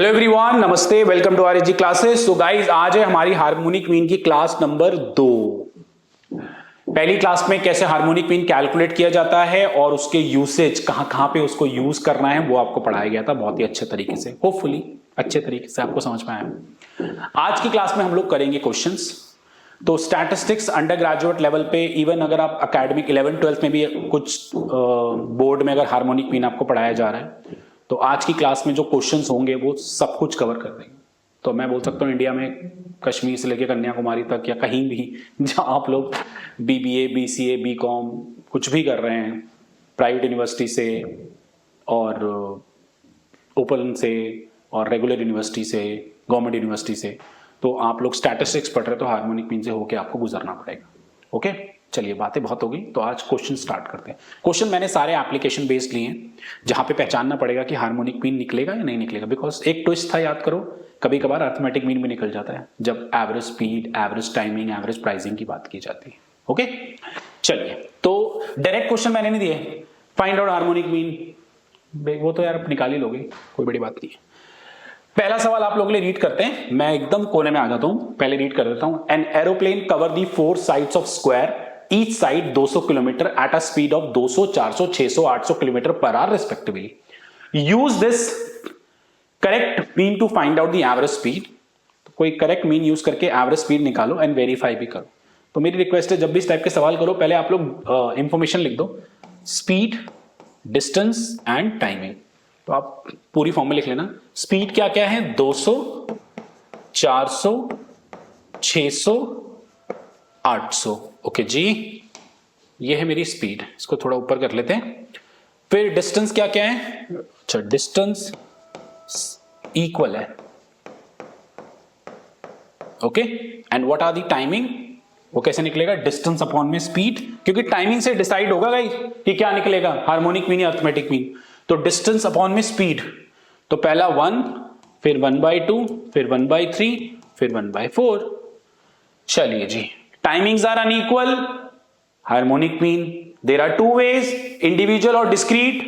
Hello everyone, नमस्ते, welcome to RAG classes. So guys, आज है हमारी हार्मोनिक मीन की क्लास नंबर 2। पहली क्लास में कैसे हार्मोनिक मीन कैलकुलेट किया जाता है और उसके यूसेज कहां कहां पे उसको यूज करना है वो आपको पढ़ाया गया था बहुत ही अच्छे तरीके से। होपफुली अच्छे तरीके से आपको समझ में आया। आज की क्लास में हम लोग करेंगे क्वेश्चंस। तो स्टैटिस्टिक्स अंडर ग्रेजुएट लेवल पे, इवन अगर आप अकेडमिक 11-12 में भी कुछ बोर्ड में अगर हार्मोनिक मीन आपको पढ़ाया जा रहा है तो आज की क्लास में जो क्वेश्चंस होंगे वो सब कुछ कवर कर देंगे। तो मैं बोल सकता हूँ इंडिया में कश्मीर से लेकर कन्याकुमारी तक या कहीं भी जहाँ आप लोग बीबीए, बीसीए, बीकॉम कुछ भी कर रहे हैं, प्राइवेट यूनिवर्सिटी से और ओपन से और रेगुलर यूनिवर्सिटी से, गवर्नमेंट यूनिवर्सिटी से, तो आप लोग स्टैटिस्टिक्स पढ़ रहे तो हार्मोनिक मीन से होके आपको गुजरना पड़ेगा। ओके, चलिए बातें बहुत हो गई, तो आज क्वेश्चन स्टार्ट करते हैं। क्वेश्चन मैंने सारे एप्लीकेशन बेस्ड लिए हैं जहां पे पहचानना पड़ेगा कि हार्मोनिक मीन निकलेगा या नहीं निकलेगा। बिकॉज एक ट्विस्ट था, याद करो, कभी कभार अरिथमेटिक मीन भी निकल जाता है जब average speed, average timing, average pricing की बात की जाती है। ओके, चलिए, तो डायरेक्ट क्वेश्चन मैंने नहीं दिए, फाइंड आउट हार्मोनिक मीन, वो तो यार आप निकाल ही लोगे, कोई बड़ी बात नहीं है। पहला सवाल आप लोगों के लिए रीड करते हैं, मैं एकदम कोने में आ जाता हूं, पहले रीड कर देता हूं। An aeroplane cover the 4 sides of square, each side 200 kilometre at a speed of 200, 400, 600, 800 kilometre per hour respectively. Use this correct mean to find out the average speed. कोई करेक्ट मीन यूज करके average speed निकालो and verify भी करो। तो मेरी request है, जब भी इस टाइप के सवाल करो पहले आप लोग इंफॉर्मेशन लिख दो, स्पीड, डिस्टेंस एंड टाइमिंग। तो आप पूरी फॉर्म में लिख लेना। स्पीड क्या क्या है? 200, 400, 600, 800। ओके जी, ये है मेरी स्पीड, इसको थोड़ा ऊपर कर लेते हैं। फिर डिस्टेंस क्या क्या है? अच्छा, डिस्टेंस इक्वल है। Okay, and what are the timing? वो कैसे निकलेगा? डिस्टेंस अपॉन में स्पीड, क्योंकि टाइमिंग से डिसाइड होगा गाइस कि क्या निकलेगा, हार्मोनिक मीन या अरिथमेटिक मीन। तो डिस्टेंस अपॉन में स्पीड, तो पहला 1, फिर 1/2, फिर 1/3, फिर 1/4। चलिए जी, timings are unequal, harmonic mean there are 2 ways, individual और डिस्क्रीट।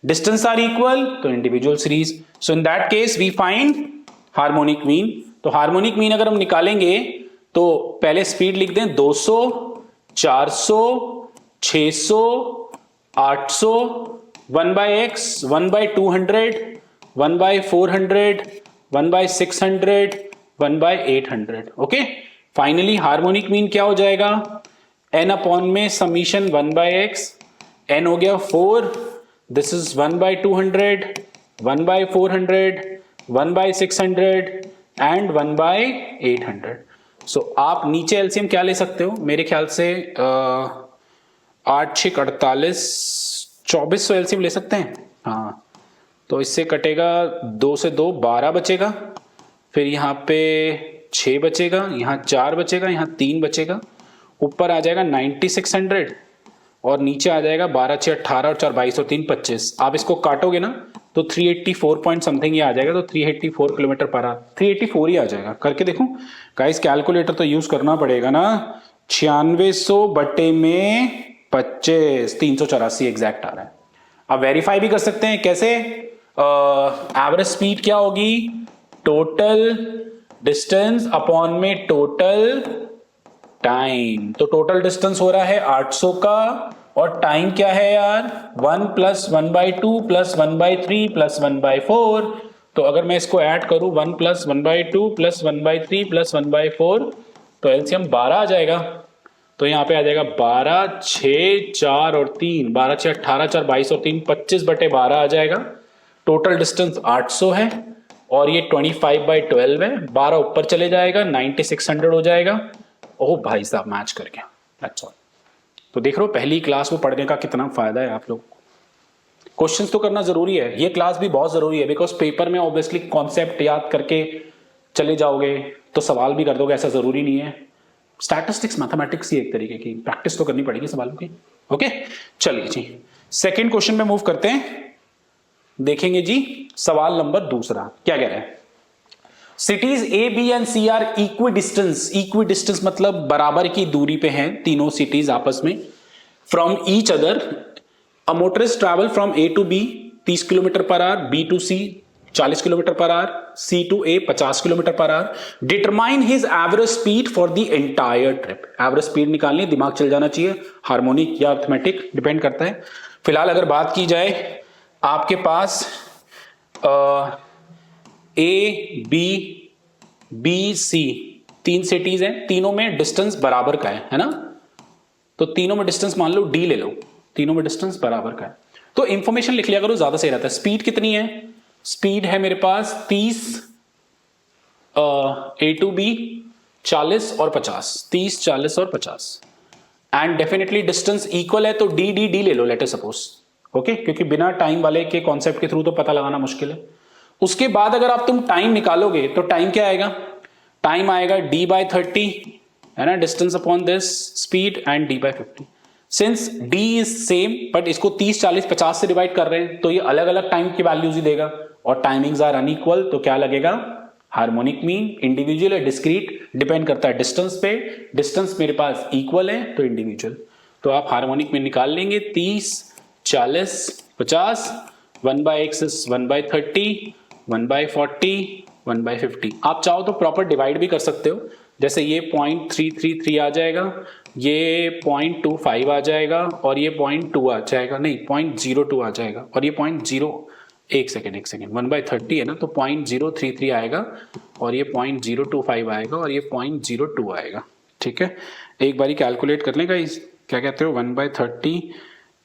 डिस्टेंस आर इक्वल, तो individual series. So in that case we find harmonic mean. तो हार्मोनिक मीन अगर हम निकालेंगे तो पहले स्पीड लिख दें 200, 400, 600, 800, 1/x, 1/200, 1/400, 1/600, 1/800। Okay, finally harmonic mean क्या हो जाएगा? n अपॉन में समीशन 1/x, n हो गया 4, दिस इज 1/200, 1/400, 1/600 एंड 1/800। सो आप नीचे एलसीएम क्या ले सकते हो? मेरे ख्याल से 8 6 48, 2400 एलसीएम ले सकते हैं। हाँ, तो इससे कटेगा 2 से 2 12 बचेगा, फिर यहाँ पे 6 बचेगा, यहाँ 4 बचेगा, यहाँ 3 बचेगा, ऊपर आ जाएगा 9600 और नीचे आ जाएगा 12 6 18 और 4 22 और 3 25। आप इसको काटोगे ना तो 384 पॉइंट समथिंग ये आ जाएगा, तो 384 किलोमीटर पर आवर, 384 ही आ जाएगा। करके देखो गाइस, कैलकुलेटर तो यूज करना पड़ेगा ना। 9600 बटे में 25, 384 एग्जैक्ट आ रहा है। अब वेरीफाई भी कर सकते हैं, कैसे? एवरेज स्पीड क्या होगी? टोटल डिस्टेंस अपॉन में टोटल टाइम। तो टोटल डिस्टेंस हो रहा है 800 का, और टाइम क्या है यार? 1 + 1/2 + 1/3 + 1/4। तो अगर मैं इसको ऐड करूं 1 + 1/2 + 1/3 + 1/4, तो एलसीएम 12 आ जाएगा। तो यहाँ पे आ जाएगा 12, 6, 4 और 3, 12 6 18, 4 22 और 3 25/12 आ जाएगा। टोटल डिस्टेंस 800 है और ये 25/12 है, 12 ऊपर चले जाएगा, 9600 हो जाएगा। ओह भाई साहब, मैच कर गया। That's all. तो देख रहे हो पहली क्लास को पढ़ने का कितना फायदा है आप लोग। क्वेश्चंस तो करना जरूरी है, ये क्लास भी बहुत जरूरी है, बिकॉज पेपर में ऑब्वियसली कॉन्सेप्ट याद करके चले जाओगे तो सवाल भी कर दोगे, ऐसा जरूरी नहीं है। स्टैटिस्टिक्स मैथमेटिक्स ही एक तरीके की प्रैक्टिस तो करनी पड़ेगी सवालों की। ओके, चलिए जी, सेकेंड क्वेश्चन में मूव करते हैं। देखेंगे जी सवाल नंबर 2 क्या कह रहा है। Cities A, B and C are equidistance. Equidistance मतलब बराबर की दूरी पे हैं तीनों सिटीज आपस में। From each other, a motorist travel from A to B 30 kilometre per hour, B to C 40 kilometre per hour, C2A 50 kilometre per hour. Determine his average speed for the entire trip. Average speed निकालनी, दिमाग चल जाना चाहिए, harmonic या arithmetic depend करता है। फिलहाल अगर बात की जाए, आपके पास A, B, B, C 3 cities हैं, तीनों में डिस्टेंस बराबर का है ना? तो तीनों में डिस्टेंस मान लो D ले लो, तीनों में डिस्टेंस बराबर का है। तो इंफॉर्मेशन लिख लिया करो, ज्यादा सही रहता है। स्पीड कितनी है? स्पीड है मेरे पास 30, A to B 40 और 50, 30, 40 और 50। एंड डेफिनेटली डिस्टेंस इक्वल है, तो D ले लो, लेट अस सपोज, ओके, क्योंकि बिना टाइम वाले के कॉन्सेप्ट के थ्रू तो पता लगाना मुश्किल है। उसके बाद अगर आप तुम टाइम निकालोगे तो टाइम क्या आएगा? टाइम आएगा D/30, है ना, distance upon this speed, and D/50। Since D is same, but इसको 30, 40, 50 से डिवाइड कर रहे हैं, तो ये अलग अलग टाइम की वैल्यूज ही देगा, और टाइमिंग्स आर अनइक्वल, तो क्या लगेगा? Harmonic mean. इंडिविजुअल या डिस्क्रीट डिपेंड करता है डिस्टेंस पे। डिस्टेंस मेरे पास इक्वल है तो इंडिविजुअल, तो आप हार्मोनिक मीन निकाल लेंगे 30, 40, 50, 1/x इज 1/30, 1/40, 1/50। आप चाहो तो प्रॉपर डिवाइड भी कर सकते हो, जैसे ये 0.333 आ जाएगा, ये 0.25 आ जाएगा, और ये 0.2 आ जाएगा, नहीं 0.02 आ जाएगा, और ये 0.0, एक सेकेंड 1/30 है ना, तो 0.033 आएगा, और ये 0.025 आएगा, और ये 0.02 आएगा। ठीक है, एक बारी कैलकुलेट कर लें गाइस, क्या कहते हो? 1/30,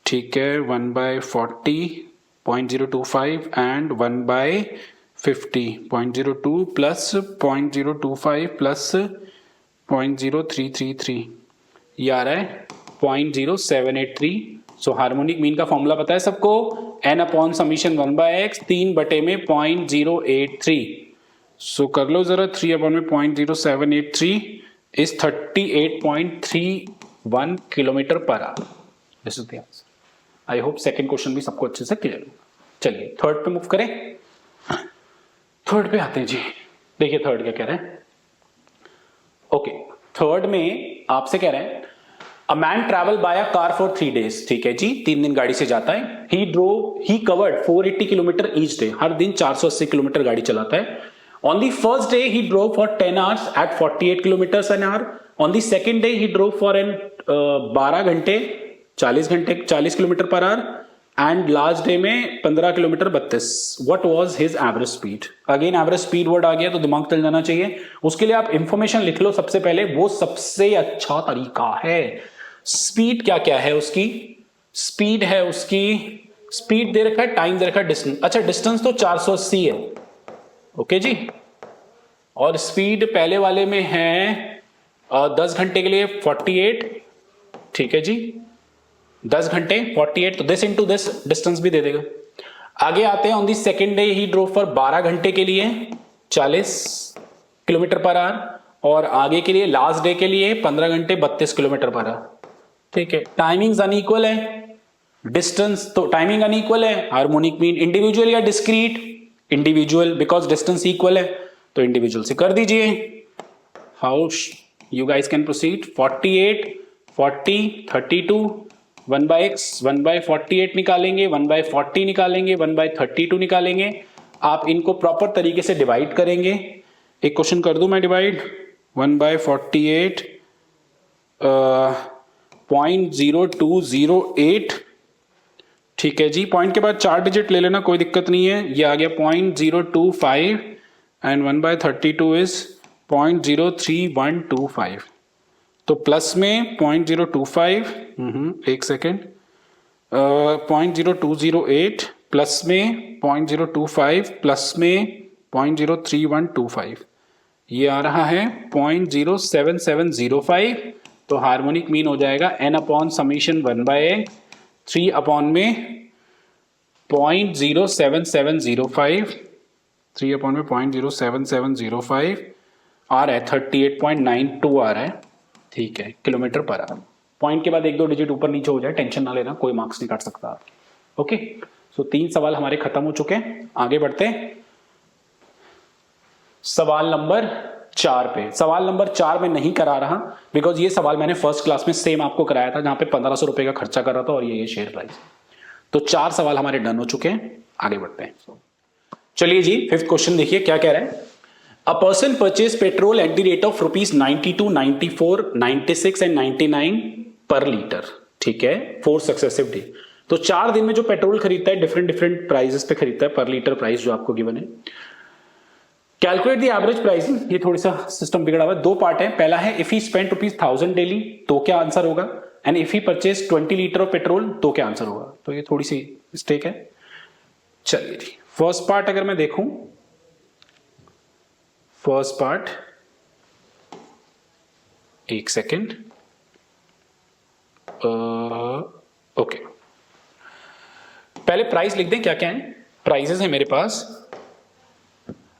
ठीक है, 1/40, 0.025 एंड 1/50, 0.02 प्लस 0.025 प्लस 0.0333, ये आ रहा है 0.0783। सो हार्मोनिक मीन का फॉर्मूला पता है सबको? n अपॉन समीशन 1/x, 3 बटे में 0.083। सो कर लो जरा, 3 अपॉन में 0.0783 is 38.31 kilometre per our. This is the answer. I hope second question भी सबको अच्छे से क्लियर होगा। चलिए थर्ड पे मूव करें। थर्ड पे आते हैं जी। देखिए थर्ड क्या कह रहे हैं। ओके, थर्ड में आपसे कह रहे हैं a man travel by a car for 3 days। ठीक है जी, 3 दिन गाड़ी से जाता है। He covered 480 kilometre each day. हर दिन 480 किलोमीटर गाड़ी चलाता है। On the first day he drove for 10 hours at 48 kilometre an hour. On the second day he drove for 12 घंटे 40 kilometre per hour, and last day में 15 kilometre 32। What was his average speed? Again average speed word आ गया तो दिमाग चल जाना चाहिए। उसके लिए आप इंफॉर्मेशन लिख लो सबसे पहले, वो सबसे अच्छा तरीका है। स्पीड क्या क्या है उसकी? स्पीड है उसकी, स्पीड दे रखा है, टाइम दे रखा है, डिस्टेंस। अच्छा डिस्टेंस तो 480 है, ओके जी, और स्पीड पहले वाले में है 10 घंटे के लिए 48। ठीक है जी, 10 घंटे 48, तो दिस इंटू दिस डिस्टेंस भी दे देगा। आगे आते हैं, on the second day he drove for 12 घंटे के लिए 40 किलोमीटर पर आवर, और आगे के लिए लास्ट डे के लिए 15 घंटे 32 किलोमीटर पर आवर। ठीक है, टाइमिंग्स अनइक्वल है, डिस्टेंस तो टाइमिंग अनइक्वल है। हार्मोनिक मीन इंडिविजुअल या discrete? Individual, because distance equal है, तो इंडिविजुअल से कर दीजिए। How you guys can proceed? 48, 40, 32, 1/x 1/48 निकालेंगे, 1/40 निकालेंगे, 1/32 निकालेंगे। आप इनको प्रॉपर तरीके से डिवाइड करेंगे। एक क्वेश्चन कर दूं मैं डिवाइड। 1/48 0.0208। ठीक है जी, पॉइंट के बाद 4 डिजिट ले लेना, कोई दिक्कत नहीं है। ये आ गया 0.025 एंड 1/32 इज 0.03125। तो प्लस में 0.025, एक सेकेंड, 0.0208 प्लस में 0.025 प्लस में 0.03125, ये आ रहा है 0.07705। तो हार्मोनिक मीन हो जाएगा n upon summation 1/x, 3 upon में 0.07705, 3 अपॉन में 0.07705 आ रहा है 38.92 आ रहा है। ठीक है, किलोमीटर पर आवर। पॉइंट के बाद 1-2 डिजिट ऊपर नीचे हो जाए, टेंशन ना लेना, कोई मार्क्स नहीं काट सकता आप। ओके, सो 3 सवाल हमारे खत्म हो चुके हैं। आगे बढ़ते हैं सवाल नंबर 4 पे। सवाल नंबर 4 में नहीं करा रहा, बिकॉज ये सवाल मैंने फर्स्ट क्लास में सेम आपको कराया था, जहां पे 1500 रुपए का खर्चा कर रहा था, और ये शेयर प्राइस। तो 4 सवाल हमारे डन हो चुके हैं। आगे बढ़ते हैं। चलिए जी, फिफ्थ क्वेश्चन देखिए क्या कह रहा है। A person purchase petrol at the rate of ₹92, 94, 96 and 99 पर लीटर। ठीक है, 4 सक्सेसिव डे। तो 4 दिन में जो पेट्रोल खरीदता है डिफरेंट डिफरेंट प्राइसेस पे खरीदता है, पर लीटर प्राइस जो आपको गिवन है। Calculate the average pricing. ये थोड़ी सा सिस्टम बिगड़ा हुआ है, दो पार्ट है। पहला है इफ ही स्पेंड ₹1000 डेली, तो क्या आंसर होगा, and if he purchase 20 litre of petrol, तो क्या आंसर होगा। तो ये थोड़ी सी मिस्टेक है। चलिए जी, फर्स्ट पार्ट अगर मैं देखूं, फर्स्ट पार्ट, एक सेकेंड, ओके, पहले प्राइस लिख दें, क्या क्या है। प्राइसेस है मेरे पास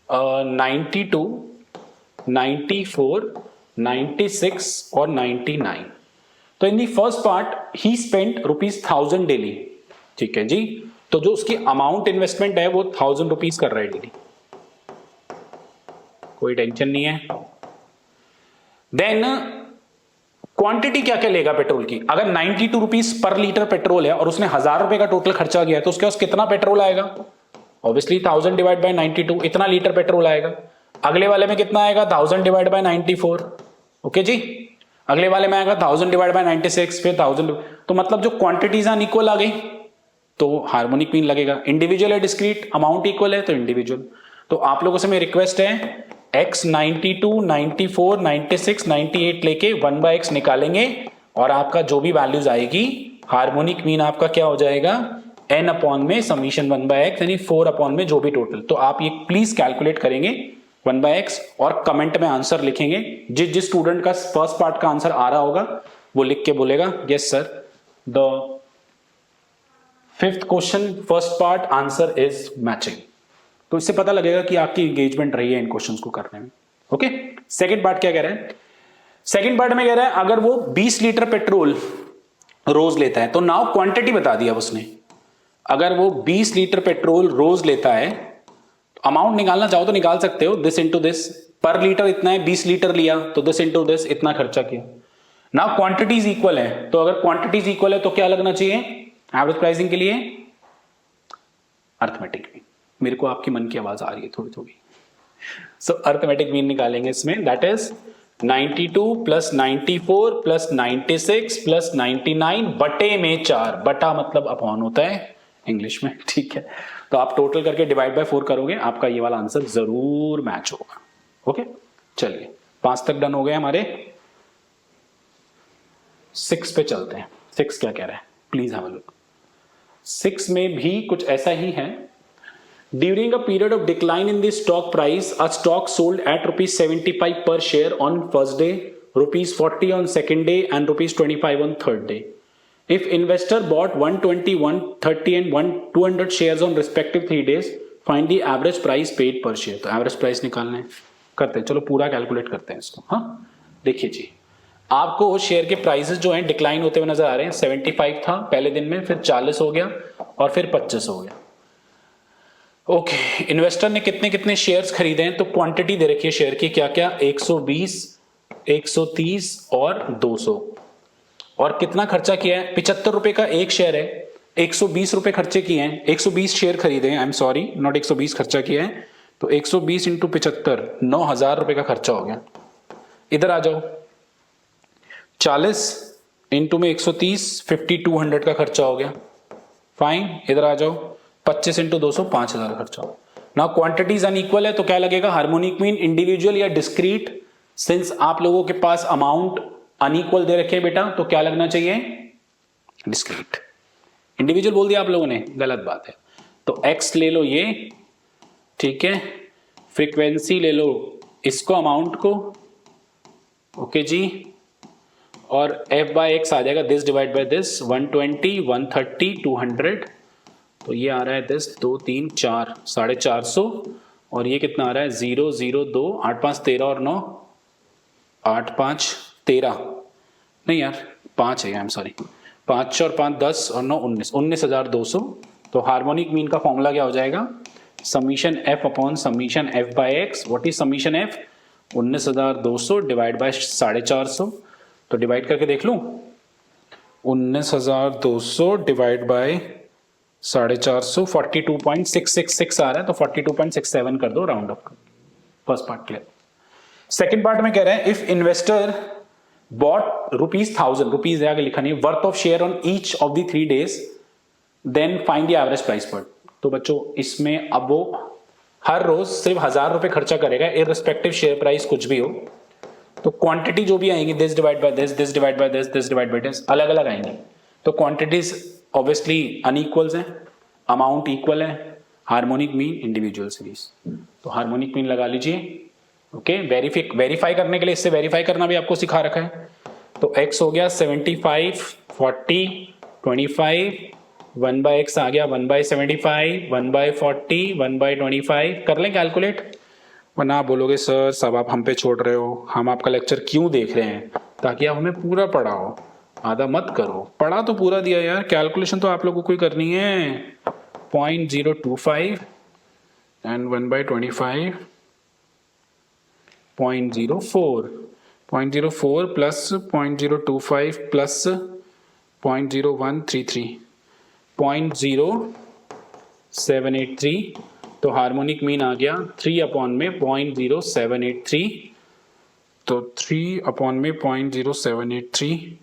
92, 94, 96 और 99। तो in the first part he spent ₹1000 daily. ठीक है जी, तो जो उसकी अमाउंट इन्वेस्टमेंट है वो ₹1000 कर रहा है डेली, कोई टेंशन नहीं है। देन क्वांटिटी क्या क्या लेगा पेट्रोल की। अगर ₹92 पर लीटर पेट्रोल है और उसने ₹1000 का टोटल खर्चा किया है, तो उसके पास कितना पेट्रोल आएगा। ऑब्वियसली 1000 डिवाइड बाय 92, इतना लीटर पेट्रोल आएगा। अगले वाले में कितना आएगा, 1000 डिवाइड बाय 94। ओके जी, अगले वाले में आएगा 1000 डिवाइड बाय 96, फिर 1000। तो मतलब जो क्वांटिटीज अनइक्वल आ गई तो हार्मोनिक मीन लगेगा। इंडिविजुअल है डिस्क्रीट, अमाउंट इक्वल है तो इंडिविजुअल। तो आप लोगों से मेरी रिक्वेस्ट है, x 92, 94, 96, 98 लेके 1/x निकालेंगे और आपका जो भी वैल्यूज आएगी हार्मोनिक मीन आपका क्या हो जाएगा, n अपॉन में समीशन 1/x, यानी 4 अपॉन में जो भी टोटल। तो आप ये प्लीज कैलकुलेट करेंगे 1/x और कमेंट में आंसर लिखेंगे। जिस स्टूडेंट का फर्स्ट पार्ट का आंसर आ रहा होगा वो लिख के बोलेगा yes sir, the fifth question first part answer is matching. तो इससे पता लगेगा कि आपकी एंगेजमेंट रही है इन क्वेश्चंस को करने में। ओके, सेकंड पार्ट क्या कह रहा है। सेकंड पार्ट में कह रहा है अगर वो 20 लीटर पेट्रोल रोज लेता है, तो नाउ क्वांटिटी बता दिया उसने। अगर वो 20 लीटर पेट्रोल रोज लेता है, अमाउंट निकालना चाहो तो निकाल सकते हो, दिस इंटू दिस। पर लीटर इतना है, 20 लीटर लिया तो दिस इंटू दिस, इतना खर्चा किया। नाउ क्वांटिटीज इक्वल है, तो अगर क्वांटिटीज इक्वल है तो क्या लगना चाहिए एवरेज प्राइसिंग के लिए, अर्थमेटिक मीन। मेरे को आपकी मन की आवाज आ रही है थोड़ी थोड़ी, सो अर्थमेटिक मीन निकालेंगे इसमें। That is 92 plus 94 plus 96 plus 99 बटे में 4, बटा मतलब अपॉन होता है इंग्लिश में। ठीक है, तो आप टोटल करके डिवाइड बाय 4 करोगे, आपका ये वाला आंसर जरूर मैच होगा। ओके, चलिए 5 तक डन हो गए हमारे। 6 पे चलते हैं। 6 क्या कह रहा है, प्लीज हैव अ लुक। 6 में भी कुछ ऐसा ही है। During a period of decline in the stock price, a stock sold at ₹75 per share on first day, ₹40 on second day, and ₹25 on third day. If investor bought 120, 130 and 200 shares on respective 3 days, find the average price paid per share. तो average price निकालना है, करते हैं, चलो पूरा calculate करते हैं इसको। हाँ देखिए जी, आपको शेयर के प्राइसेस जो हैं डिक्लाइन होते हुए नजर आ रहे हैं। 75 था पहले दिन में, फिर 40 हो गया और फिर 25 हो गया। ओके, इन्वेस्टर ने कितने कितने शेयर्स खरीदे हैं, तो क्वांटिटी दे रखी है शेयर की क्या क्या, 120, 130 और 200। और कितना खर्चा किया है, ₹75 का एक शेयर है, 120 रुपए खर्चे किए हैं, 120 शेयर खरीदे हैं, आई एम सॉरी नॉट 120 खर्चा किया है। तो 120 इंटू 75, 9,000 रुपए का खर्चा हो गया। इधर आ जाओ, 40 इंटू में 130, 5200 का खर्चा हो गया। फाइन, इधर आ जाओ, 25 इंटू 200, 5000 खर्चा। नाउ क्वांटिटीज अनइक्वल है तो क्या लगेगा, हार्मोनिक मीन इंडिविजुअल या डिस्क्रीट। सिंस आप लोगों के पास अमाउंट अनइक्वल दे रखे बेटा, तो क्या लगना चाहिए, डिस्क्रीट। इंडिविजुअल बोल दिया आप लोगों ने, गलत बात है। तो एक्स ले लो ये, ठीक है, फ्रीक्वेंसी ले लो इसको, अमाउंट को, ओके जी, और एफ बाय एक्स आ जाएगा दिस डिवाइड बाय दिस, 120, 130, 200। तो ये आ रहा है 10, 2, 3, 4, 450। और ये कितना आ रहा है, 0, 0, 2, 8, 5, 13 और 9, 8, 5, 13 नहीं यार 5 है, आई एम सॉरी, 5 और 5 10 और 9 19, 19,200। तो हार्मोनिक मीन का फॉर्मूला क्या हो जाएगा, summation f upon summation f by x. What is summation f, 19,200 divide by 450। तो डिवाइड करके देख लूं, 19,200 डिवाइड बाय 450, 42.666 आ रहा है, तो 42.67 कर दो round up. First part clear. Second part में कह रहे हैं इफ इन्वेस्टर बॉट ₹1000, रुपीज है आगे लिखा नहीं, worth of share on each of the 3 days, then find the average price पर। तो बच्चों इसमें अब वो हर रोज सिर्फ 1000 रुपए खर्चा करेगा, इररिस्पेक्टिव शेयर प्राइस कुछ भी हो। तो क्वांटिटी जो भी आएंगी, this divide by this, this divide by this, this divide by this, अलग अलग आएंगी। तो क्वांटिटीज ऑब्वियसली अनइक्वल्स हैं, अमाउंट इक्वल है, हार्मोनिक मीन, इंडिविजुअल सीरीज। तो हार्मोनिक मीन लगा लीजिए। ओके, वेरीफाई करने के लिए इससे वेरीफाई करना भी आपको सिखा रखा है। तो x हो गया 75, 40, 25, 1/x आ गया 1/75, 1/40, 1/25। कर लें कैलकुलेट, वरना आप बोलोगे सर सब आप हम पे छोड़ रहे हो, हम आपका लेक्चर क्यों देख रहे हैं, ताकि आप हमें पूरा पढ़ाओ, आधा मत करो। पढ़ा तो पूरा दिया यार, कैलकुलेशन तो आप लोगों को ही करनी है। 0.025 एंड 1/25, 0.04 प्लस 0.025 प्लस 0.0133, 0.0783। तो हार्मोनिक मीन आ गया 3/0.0783। तो 3/0.0783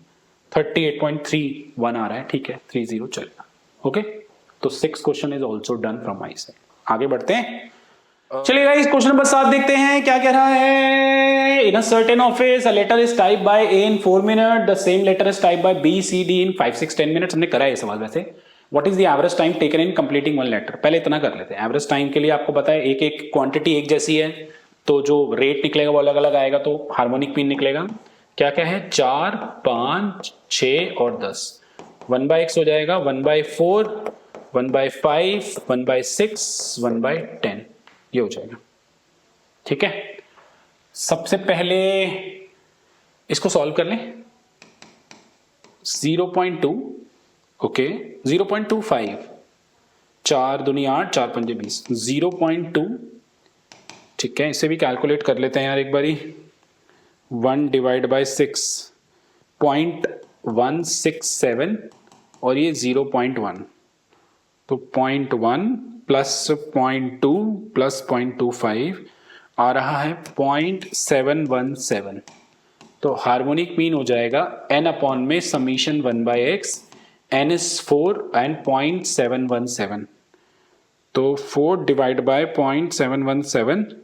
38.31 आ रहा है, ठीक है, 30 चलेगा। ओके, तो 6 question is also done from my side. आगे बढ़ते हैं, चलिए गाइस क्वेश्चन नंबर 7 देखते हैं क्या कह रहा है। In a certain office a letter is type by A in 4 minute, the same letter is type by B C D in 5 6 10 minutes. हमने करा है ये सवाल वैसे। What is the average time taken in completing one letter. पहले इतना कर लेते हैं, एवरेज टाइम के लिए आपको पता है एक एक क्वांटिटी एक जैसी है, तो जो रेट निकलेगा वो अलग अलग आएगा, तो हार्मोनिक मीन निकलेगा। क्या क्या है, 4, 5, 6 और 10। 1/x हो जाएगा 1/4, 1/5, 1/6, 1/10, ये हो जाएगा। ठीक है, सबसे पहले इसको सॉल्व कर लें। 0.2, ओके, 0.25, 4 दूनी 8, 4 पंजे 20, 0.2। ठीक है, इसे भी कैलकुलेट कर लेते हैं यार एक बारी। 1 डिवाइड बाय 6, 0.167 और ये 0.1, तो 0.1 प्लस 0.2 प्लस 0.25 आ रहा है 0.717। तो हार्मोनिक मीन हो जाएगा n अपॉन में summation 1/x, n is 4 and 0.717। तो 4 डिवाइड बाय 0.717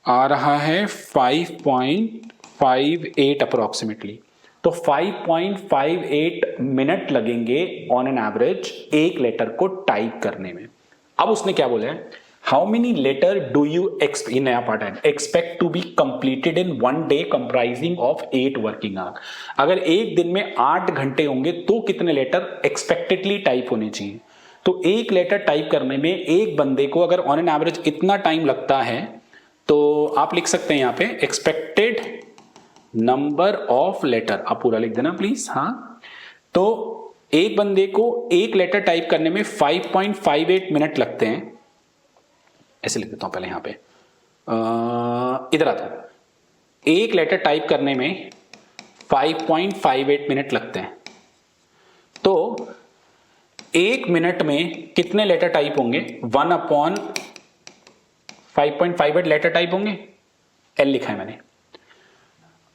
आ रहा है 5.58 अप्रोक्सीमेटली। तो 5.58 मिनट लगेंगे ऑन एन एवरेज एक लेटर को टाइप करने में। अब उसने क्या बोला है, how many letter do you expect, नया पार्ट है, expect to be completed in 1 day comprising of 8 working hour. अगर एक दिन में 8 घंटे होंगे तो कितने लेटर एक्सपेक्टेडली टाइप होने चाहिए। तो एक लेटर टाइप करने में एक बंदे को अगर ऑन एन एवरेज इतना टाइम लगता है, तो आप लिख सकते हैं यहां पे एक्सपेक्टेड नंबर ऑफ लेटर, आप पूरा लिख देना प्लीज। हाँ, तो एक बंदे को एक लेटर टाइप करने में 5.58 मिनट लगते हैं। ऐसे लिख देता हूं पहले, यहां पे इधर आता हूं। एक लेटर टाइप करने में 5.58 मिनट लगते हैं। तो एक मिनट में कितने लेटर टाइप होंगे, 1/5.58 लेटर टाइप होंगे, एल लिखा है मैंने।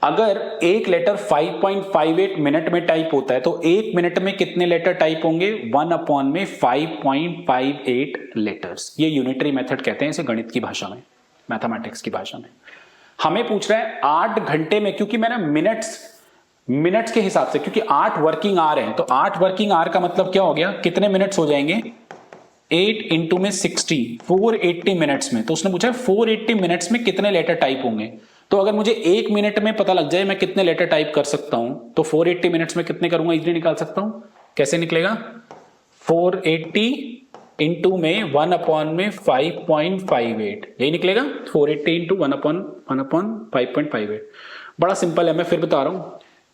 अगर एक लेटर 5.58 मिनट में टाइप होता है तो एक मिनट में कितने लेटर टाइप होंगे, 1 में 5.58 लेटर्स। ये यूनिटरी मेथड कहते हैं इसे गणित की भाषा में, मैथमेटिक्स की भाषा में। हमें पूछ रहा है 8 घंटे में, क्योंकि मैंने मिनट्स के हिसाब से, क्योंकि 8 वर्किंग आवर हैं, तो 8 वर्किंग आवर का मतलब क्या हो गया, कितने मिनट्स हो जाएंगे, 8 इंटू में 60, 480 मिनट्स में। तो उसने पूछा 480 मिनट्स में कितने लेटर टाइप होंगे। तो अगर मुझे एक मिनट में पता लग जाए मैं कितने लेटर टाइप कर सकता हूं, तो 480 मिनट्स में कितने करूंगा इजीली निकाल सकता हूं। कैसे निकलेगा, 480 इंटू में 1 में 5.58, यही निकलेगा 480 इंटू 1/5.58। बड़ा सिंपल है, मैं फिर बता रहा हूं।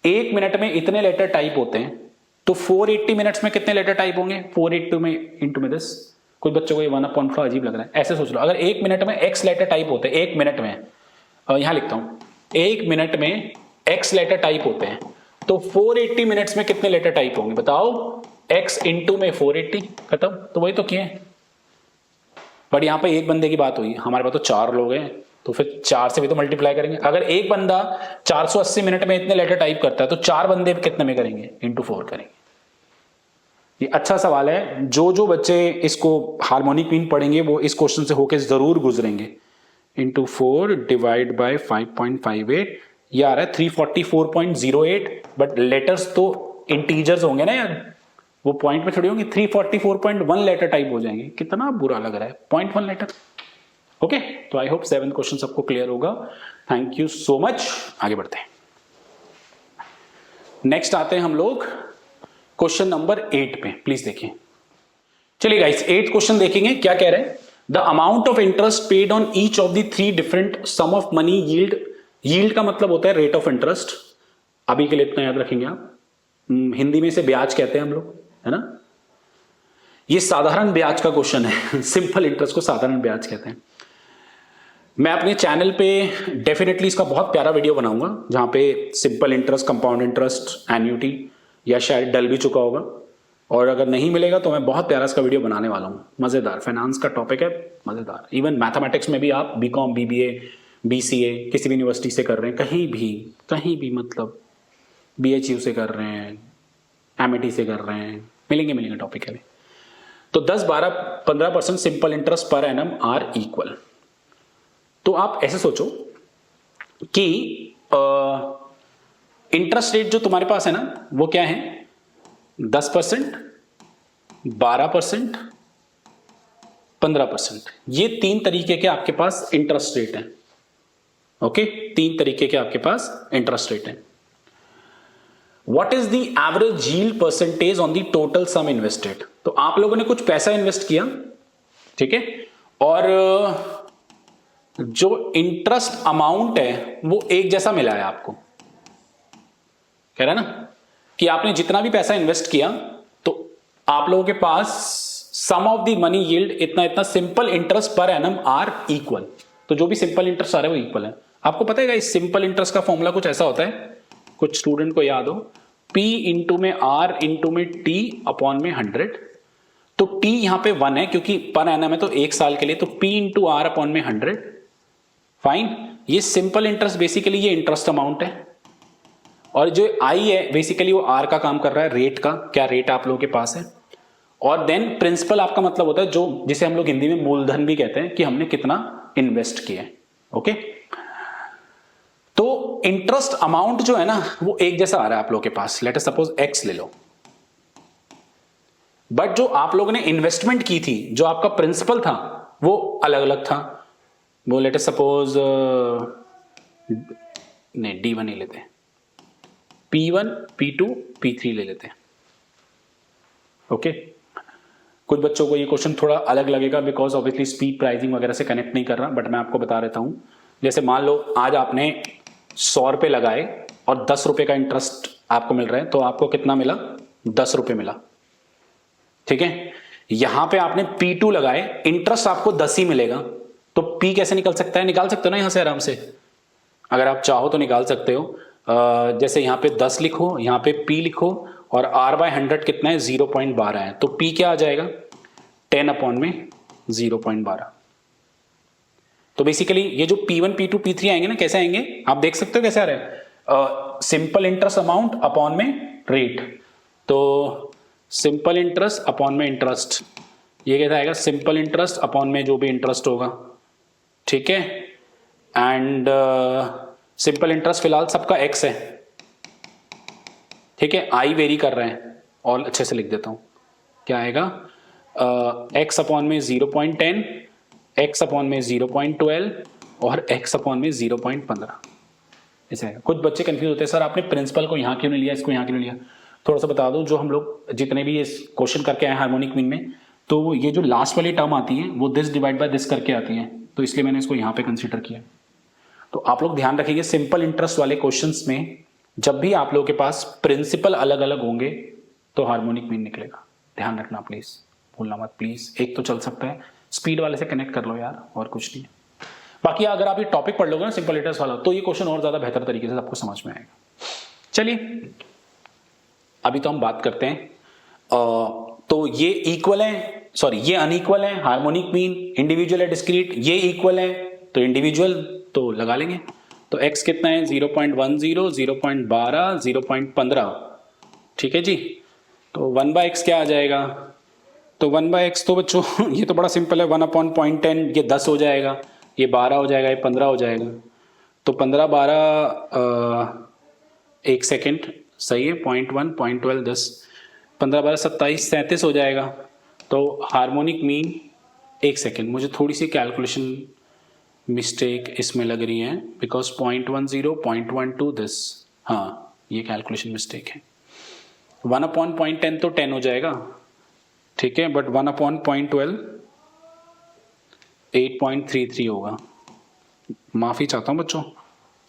एक मिनट में इतने लेटर टाइप होते हैं, तो 480 मिनट्स में कितने लेटर टाइप होंगे, 480 में इंटू में 10। कुछ बच्चों को ये 1/5 अजीब लग रहा है, ऐसे सोच लो। अगर एक मिनट में x लेटर टाइप होते हैं, एक मिनट में, यहां लिखता हूं, एक मिनट में x लेटर टाइप होते हैं, तो 480 मिनट्स में कितने लेटर टाइप होंगे बताओ, x इंटू में 480 खत्म। तो वही तो किए, बट यहां पे एक बंदे की बात हुई, हमारे पास तो 4 लोग हैं तो फिर 4 से भी तो मल्टीप्लाई करेंगे। अगर एक बंदा 480 मिनट में इतने लेटर टाइप करता है तो 4 बंदे कितने में करेंगे, इंटू 4 करेंगे। ये अच्छा सवाल है, जो बच्चे इसको हार्मोनिक मीन पढ़ेंगे वो इस क्वेश्चन से होके जरूर गुजरेंगे। इंटू 4 डिवाइड बाय 5.58, ये आ रहा है 344.08, बट लेटर्स तो इंटीजर्स होंगे ना यार, वो पॉइंट में थोड़ी होंगे। 344.1 लेटर टाइप हो जाएंगे, कितना बुरा लग रहा है 0.1 लेटर। ओके, तो आई होप 7 क्वेश्चन सबको क्लियर होगा। Thank you so much. आगे बढ़ते हैं, नेक्स्ट आते हैं हम लोग क्वेश्चन नंबर 8 पे, प्लीज देखिए। चलिए गाइस 8 क्वेश्चन देखेंगे, क्या कह रहे हैं। The amount of interest paid on each of the 3 different sum of money yield. Yield का मतलब होता है रेट ऑफ इंटरेस्ट, अभी के लिए इतना याद रखेंगे आप। हिंदी में से ब्याज कहते हैं हम लोग, है ना। ये साधारण ब्याज का क्वेश्चन है सिंपल इंटरेस्ट को साधारण ब्याज कहते हैं। मैं अपने चैनल पे डेफिनेटली इसका बहुत प्यारा वीडियो बनाऊंगा जहां पे simple interest, compound interest, annuity, या शायद डल भी चुका होगा, और अगर नहीं मिलेगा तो मैं बहुत प्यारा इसका वीडियो बनाने वाला हूं। मजेदार फाइनेंस का टॉपिक है, मजेदार। इवन मैथमेटिक्स में भी आप बीकॉम, बीबीए, बीसीए किसी भी यूनिवर्सिटी से कर रहे हैं, कहीं भी मतलब बीएचयू से कर रहे हैं, एमआईटी से कर रहे हैं, मिलेंगे टॉपिक है। तो 10, 12, 15% simple interest per annum are equal. तो आप ऐसे सोचो कि इंटरेस्ट रेट जो तुम्हारे पास है ना वो क्या है, 10%, 12%, 15%। ये 3 तरीके के आपके पास इंटरेस्ट रेट हैं। ओके, 3 तरीके के आपके पास इंटरेस्ट रेट हैं। What is the average yield percentage on the total sum invested. तो आप लोगों ने कुछ पैसा इन्वेस्ट किया, ठीक है, और जो इंटरेस्ट अमाउंट है वो एक जैसा मिला है आपको। कह रहा है ना कि आपने जितना भी पैसा इन्वेस्ट किया तो आप लोगों के पास sum of the money yield इतना इतना, simple interest per annum are equal. तो जो भी सिंपल इंटरेस्ट आ रहा है वो इक्वल है। आपको पता है इस सिंपल इंटरेस्ट का फॉर्मूला कुछ ऐसा होता है, कुछ स्टूडेंट को याद हो, P इंटू में R इंटू में T अपॉन में 100। तो T यहां पे 1 है क्योंकि पर एनम है तो 1 साल के लिए, तो P इंटू R अपॉन में 100। फाइन, ये सिंपल इंटरेस्ट बेसिकली ये इंटरेस्ट अमाउंट है, और जो I है बेसिकली वो R का काम कर रहा है, रेट का, क्या रेट आप लोगों के पास है। और देन प्रिंसिपल आपका मतलब होता है जो जिसे हम लोग हिंदी में मूलधन भी कहते हैं, कि हमने कितना इन्वेस्ट किया है। ओके, तो इंटरेस्ट अमाउंट जो है ना वो एक जैसा आ रहा है आप लोगों के पास। लेट अस सपोज X ले लो, बट जो आप लोगों ने इन्वेस्टमेंट की थी, जो आपका प्रिंसिपल था वो अलग अलग था। वो लेट अस सपोज नहीं D1 ही लेते हैं, P1, P2, P3 ले लेते हैं। ओके, कुछ बच्चों को ये क्वेश्चन थोड़ा अलग लगेगा बिकॉज ऑब्वियसली स्पीड प्राइसिंग वगैरह से कनेक्ट नहीं कर रहा, बट मैं आपको बता देता हूं। जैसे मान लो आज आपने 100 रुपए लगाए और 10 रुपए का इंटरेस्ट आपको मिल रहा है, तो आपको कितना मिला, 10 रुपए मिला। ठीक है, यहां पे आपने P2 लगाए, इंटरेस्ट आपको 10 ही मिलेगा, तो P कैसे निकल सकता है, निकाल सकते हो ना यहां से आराम से, अगर आप चाहो तो निकाल सकते हो। जैसे यहां पे 10 लिखो, यहां पे P लिखो, और R/100 कितना है, 0.12 है, तो P क्या आ जाएगा, 10 अपॉन में 0.12। तो बेसिकली ये जो P1, P2, P3 आएंगे ना, कैसे आएंगे आप देख सकते हो कैसे आ रहे हैं, सिंपल इंटरेस्ट अमाउंट अपॉन में रेट। तो सिंपल इंटरेस्ट अपॉन में इंटरेस्ट, ये कैसा आएगा, सिंपल इंटरेस्ट अपॉन में जो भी इंटरेस्ट होगा, ठीक है। एंड सिंपल इंटरेस्ट फिलहाल सबका X है, ठीक है, I वेरी कर रहे हैं, और अच्छे से लिख देता हूं, क्या आएगा, X अपॉन में 0.10, X अपॉन में 0.12 और X अपॉन में 0.15 ऐसे आएगा। कुछ बच्चे कंफ्यूज होते हैं, सर आपने प्रिंसिपल को यहां क्यों नहीं लिया, इसको यहां क्यों नहीं लिया। थोड़ा सा बता दूं, जो हम लोग जितने भी ये क्वेश्चन करके आए हार्मोनिक मीन में, तो ये जो लास्ट वाली टर्म आती है वो दिस डिवाइड बाय दिस करके आती है, तो इसलिए मैंने इसको यहां पे कंसीडर किया। तो आप लोग ध्यान रखिए, सिंपल इंटरेस्ट वाले क्वेश्चंस में जब भी आप लोगों के पास प्रिंसिपल अलग अलग होंगे तो हार्मोनिक मीन निकलेगा। ध्यान रखना प्लीज, भूलना मत प्लीज। एक तो चल सकता है, स्पीड वाले से कनेक्ट कर लो यार, और कुछ नहीं है। बाकी अगर आप ये टॉपिक पढ़ लोगे ना सिंपल इंटरेस्ट वाला, तो ये क्वेश्चन और ज्यादा बेहतर तरीके से आपको समझ में आएगा। चलिए अभी तो हम बात करते हैं तो ये इक्वल है, सॉरी ये अनइक्वल है, हार्मोनिक मीन, इंडिविजुअल है डिस्क्रीट, ये इक्वल है तो इंडिविजुअल, तो लगा लेंगे। तो x कितना है 0.10, 0.12, 0.15, ठीक है जी। तो 1/x क्या आ जाएगा, तो 1/x तो बच्चों ये तो बड़ा सिंपल है, 1/0.10, ये 10 हो जाएगा, ये 12 हो जाएगा, ये 15 हो जाएगा। तो 15, 12 1 सेकेंड सही है, 0.1, 0.12, 10, 15, 12, 27, 37 हो जाएगा। तो हार्मोनिक मीन, 1 सेकेंड, मुझे थोड़ी सी कैलकुलेशन मिस्टेक इसमें लग रही है, बिकॉज 0.10, 0.12 दिस, हाँ ये कैलकुलेशन मिस्टेक है। 1/0.10 तो 10 हो जाएगा, ठीक है, बट 1/0.12 8.33 होगा। माफी चाहता हूं बच्चों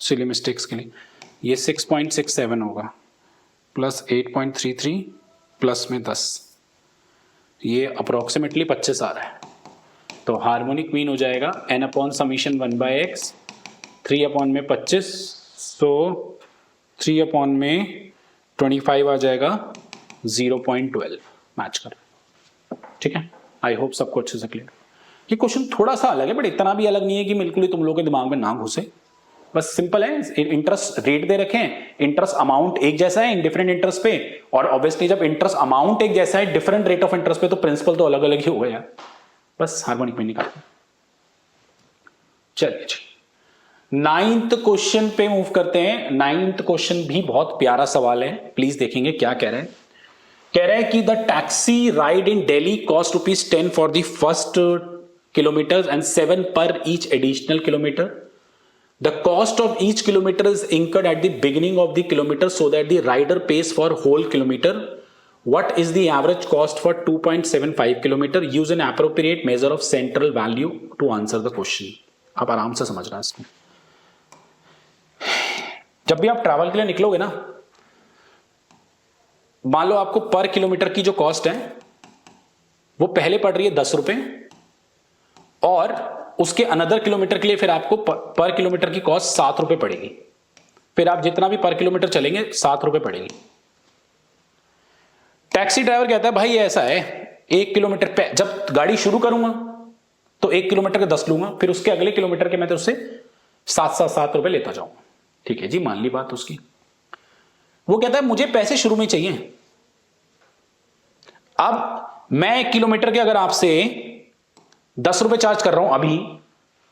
सिली मिस्टेक्स के लिए। ये 6.67 होगा प्लस 8.33 प्लस में 10, ये अप्रोक्सीमेटली 25 आ रहा है। तो हार्मोनिक मीन हो जाएगा n/समीशन 1/x, 3/25, सो 3/25 आ जाएगा 0.12, मैच कर, ठीक है। आई होप सबको अच्छे से क्लियर। ये क्वेश्चन थोड़ा सा अलग है, बट इतना भी अलग नहीं है कि बिल्कुल ही तुम लोगों के दिमाग में ना घुसे, बस सिंपल है। इंटरेस्ट रेट दे रखे हैं, इंटरेस्ट अमाउंट एक जैसा है इन डिफरेंट इंटरेस्ट पे, और ऑब्वियसली जब इंटरेस्ट अमाउंट एक जैसा है डिफरेंट रेट ऑफ इंटरेस्ट पे, तो प्रिंसिपल तो अलग अलग ही हो गया यार, बस हार्मोनिक में निकाल। चलिए जी 9th क्वेश्चन पे मूव करते हैं। 9th क्वेश्चन भी बहुत प्यारा सवाल है, प्लीज देखेंगे क्या कह रहे हैं। कह रहा है कि the taxi ride in Delhi cost ₹10 for the first kilometre and 7 पर each additional kilometre. The cost of each kilometer is incurred at the beginning of the kilometer so that the rider pays for whole kilometer. What is the average cost for 2.75 kilometer? Use an appropriate measure of central value to answer the question. आप आराम से समझना इसको। जब भी आप travel के लिए निकलोगे ना, मान लो आपको पर किलोमीटर की जो कॉस्ट है वो पहले पड़ रही है 10 रुपए, और उसके अनदर किलोमीटर के लिए फिर आपको पर किलोमीटर की कॉस्ट 7 रुपए पड़ेगी। फिर आप जितना भी पर किलोमीटर चलेंगे 7 रुपए पड़ेगी। टैक्सी ड्राइवर कहता है भाई ऐसा है, 1 किलोमीटर पे जब गाड़ी शुरू करूंगा तो 1 किलोमीटर के 10 लूंगा, फिर उसके अगले किलोमीटर के मैं तो उससे 7 रुपए लेता जाऊंगा। ठीक है जी, मान ली बात उसकी। वो कहता है मुझे पैसे शुरू में चाहिए। अब मैं 1 किलोमीटर के अगर आपसे 10 रुपए चार्ज कर रहा हूं अभी,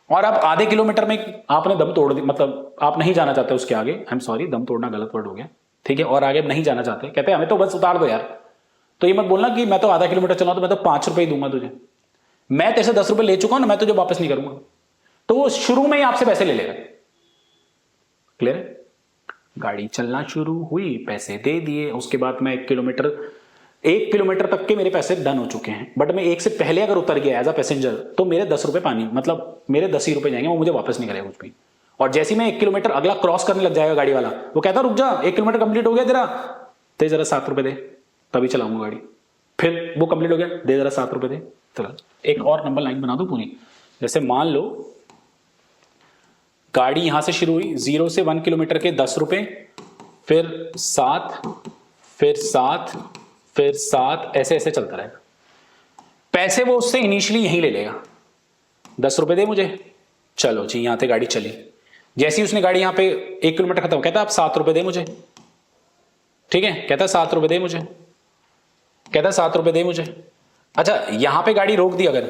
और आप आधे किलोमीटर में आपने दम तोड़ दी, मतलब आप नहीं जाना चाहते उसके आगे, आई एम सॉरी दम तोड़ना गलत वर्ड हो गया, ठीक है, और आगे नहीं जाना चाहते, कहते हैं हमें तो बस उतार दो यार, तो ये मत बोलना कि मैं तो आधा किलोमीटर चला तो मैं तो 5 रुपए ही दूंगा तुझे, मैं तेरे से 10 रुपए ले चुका हूं ना, मैं तुझे वापस नहीं करूंगा। तो वो शुरू में ही आपसे पैसे ले लेगा। क्लियर है? गाड़ी चलना शुरू हुई, पैसे दे दिए, उसके बाद मैं 1 किलोमीटर तक के मेरे पैसे डन हो चुके हैं, बट मैं 1 से पहले अगर उतर गया एज अ पैसेंजर तो मेरे 10 रुपए पानी, मतलब मेरे 10 ही रुपए जाएंगे, वो मुझे वापस नहीं करेगा कुछ भी। और जैसे ही मैं 1 किलोमीटर अगला क्रॉस करने लग जाएगा गाड़ी वाला, वो कहता रुक जा 1 किलोमीटर कंप्लीट हो गया तेरा, दे जरा 7 रुपए दे, तभी चलाऊंगा गाड़ी। फिर वो कंप्लीट हो गया, दे जरा 7 रुपए दे, चला। एक और नंबर लाइन बना दो पूरी। जैसे मान लो गाड़ी यहां से शुरू हुई 0 से 1 किलोमीटर के 10 रुपए, फिर 7, फिर 7, फिर 7, ऐसे ऐसे चलता रहेगा। पैसे वो उससे इनिशियली यहीं ले लेगा, 10 रुपए दे मुझे, चलो जी यहां से गाड़ी चली। जैसे ही उसने गाड़ी यहां पे 1 किलोमीटर खत्म, कहता आप 7 रुपए दे मुझे, ठीक है, कहता 7 रुपए दे मुझे, कहता 7 रुपए दे मुझे। अच्छा यहां पे गाड़ी रोक दी अगर,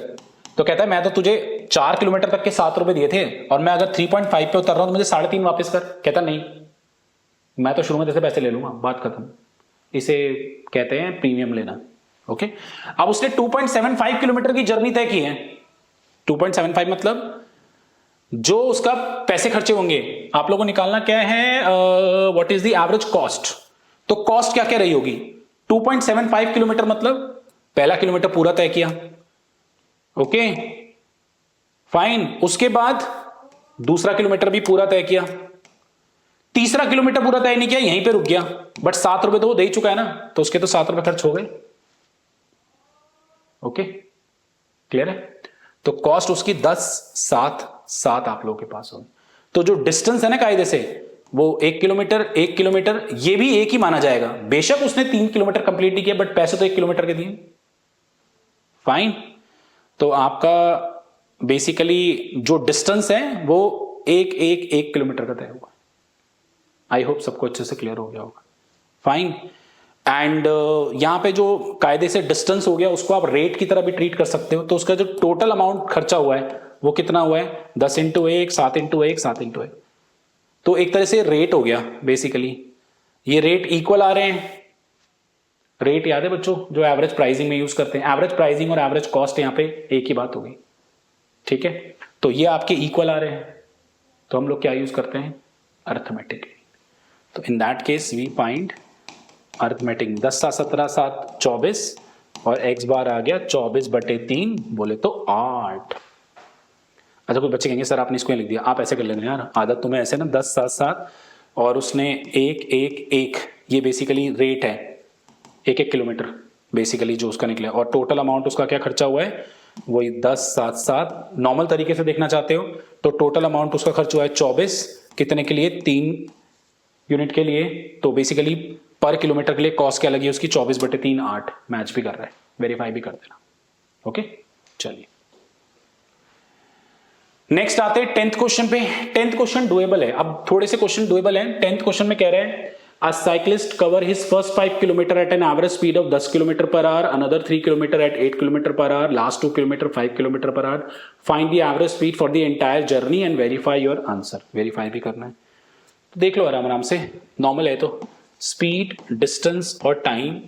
तो कहता है मैं तो तुझे 4 किलोमीटर तक के 7 रुपए दिए थे, और मैं अगर 3.5 पे उतर रहा हूं तो मुझे 3.5 वापस कर। कहता नहीं, मैं तो शुरू में तेरे से पैसे ले लूंगा, बात खत्म। इसे कहते हैं प्रीमियम लेना। ओके, अब उसने 2.75 किलोमीटर की जर्नी तय की है। 2.75 मतलब जो उसका पैसे खर्चे होंगे, आप लोगों को निकालना क्या है, what is the average cost. तो कॉस्ट क्या क्या रही होगी, 2.75 किलोमीटर मतलब पहला किलोमीटर पूरा तय किया, ओके फाइन, उसके बाद दूसरा किलोमीटर भी पूरा तय किया, तीसरा किलोमीटर पूरा तय नहीं किया, यहीं पे रुक गया, बट 7 रुपए तो वो दे ही चुका है ना, तो उसके तो 7 रुपए खर्च हो गए। ओके क्लियर है? तो कॉस्ट उसकी 10, 7, 7 आप लोगों के पास होगी। तो जो डिस्टेंस है ना कायदे से, वो 1 किलोमीटर ये भी एक ही माना जाएगा, बेशक उसने 3 किलोमीटर कंप्लीट नहीं किया बट पैसे तो 1 किलोमीटर के दिए। फाइन। तो आपका बेसिकली जो डिस्टेंस है वो 1 किलोमीटर का तय हुआ। आई होप सबको अच्छे से क्लियर हो गया होगा। फाइन। एंड यहां पे जो कायदे से डिस्टेंस हो गया उसको आप रेट की तरह भी ट्रीट कर सकते हो। तो उसका जो टोटल अमाउंट खर्चा हुआ है वो कितना हुआ है, 10 × 1, 7 × 1, 7 × 1। तो एक तरह से रेट हो गया बेसिकली। ये रेट इक्वल आ रहे हैं। रेट याद है बच्चों जो एवरेज प्राइसिंग में यूज करते हैं, एवरेज प्राइसिंग और एवरेज कॉस्ट यहां पे एक ही बात हो गई। ठीक है, तो ये आपके इक्वल आ रहे हैं, तो हम लोग क्या यूज करते हैं, अर्थमेटिक। तो in that case we find arithmetic. 10 × 17 = 7 24 और x बार आ गया 24/3 बोले तो 8। अच्छा कोई बच्चे कहेंगे सर आपने इसको लिख दिया, आप ऐसे कर लेना यार, आदत तुम्हें ऐसे ना 10 7 7 और उसने 1 1 1, ये बेसिकली रेट है 1 किलोमीटर बेसिकली जो उसका निकला। और टोटल अमाउंट उसका क्या खर्चा हुआ है, वही 10 7 7। नॉर्मल तरीके से देखना चाहते हो तो टोटल अमाउंट उसका खर्च हुआ है 24, कितने के लिए, 3 यूनिट के लिए। तो बेसिकली पर किलोमीटर के लिए कॉस्ट क्या लगी उसकी, 24/3 8। मैच भी कर रहा है, वेरीफाई भी कर देना। ओके चलिए नेक्स्ट आते हैं 10th क्वेश्चन पे। 10th क्वेश्चन डुएबल है। अब थोड़े से क्वेश्चन डुएबल हैं। 10th क्वेश्चन में कह रहे हैं A cyclist cover his first 5 kilometer at an average speed of 10 km per hour, another 3 km at 8 km per hour, last 2 km 5 km per hour. Find the average speed for the entire journey and verify your answer. Verify भी करना है, तो देख लो आराम आराम से। Normal है तो स्पीड, डिस्टेंस और टाइम।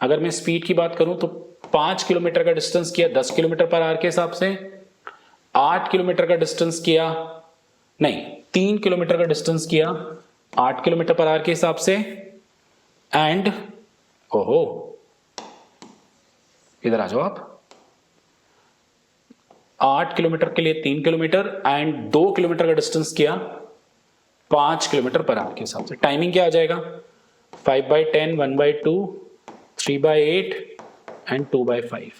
अगर मैं स्पीड की बात करूं तो 5 किलोमीटर का डिस्टेंस किया 10 किलोमीटर पर आवर के हिसाब से, 8 किलोमीटर का डिस्टेंस किया, नहीं 3 किलोमीटर का डिस्टेंस किया 8 किलोमीटर पर आवर के हिसाब से। एंड ओहो इधर आ जाओ आप, 8 किलोमीटर के लिए 3 किलोमीटर एंड 2 किलोमीटर का डिस्टेंस किया 5 किलोमीटर पर आवर के हिसाब से। टाइमिंग क्या आ जाएगा, 5/10, 1/2, 3/8 एंड 2/5,